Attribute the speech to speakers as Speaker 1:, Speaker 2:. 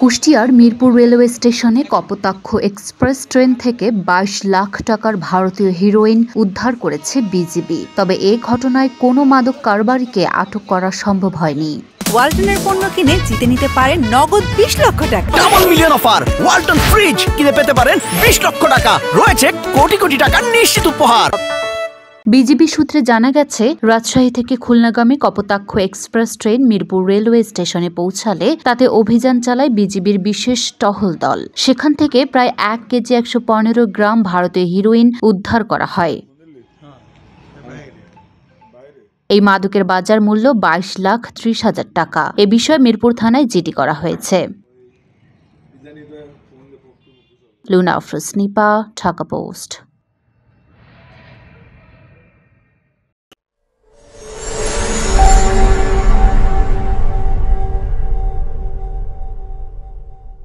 Speaker 1: কুষ্টিয়ার মিরপুর রেলওয়ে স্টেশনে Kapotaksha express train থেকে ২২ লাখ টাকার ভারতীয় হিরোইন উদ্ধার করেছে বিজিবি। তবে এ ঘটনায় কোনো মাদক কারবারিকে আটক করা সম্ভব হয়নি।
Speaker 2: ওয়ালটনের পণ্য কিনে জিতে নিতে পারেন নগদ ২০ লক্ষ টাকা।
Speaker 3: Double million offer! Walton fridge কিনে পেতে পারেন ২০ লক্ষ টাকা। রয়েছে কোটি কোটি টাকার নিশ্চিত উপহার।
Speaker 1: বিজিবি সূত্রে জানা গেছে, রাজশাহী থেকে খুলনাগামী Kapotaksha express train Mirpur railway স্টেশনে পৌঁছালে তাতে অভিযান চালায় বিজিবির বিশেষ টহল দল। সেখান থেকে প্রায় ১ কেজি ১১৫ গ্রাম ভারতীয় হিরোইন উদ্ধার করা হয়। এই মাদকের বাজার মূল্য ২২,৩০,০০০ টাকা। এ বিষয়ে মিরপুর থানায় জিডি করা হয়েছে। লুনা আফরোজ নিপা, ঢাকা পোস্ট।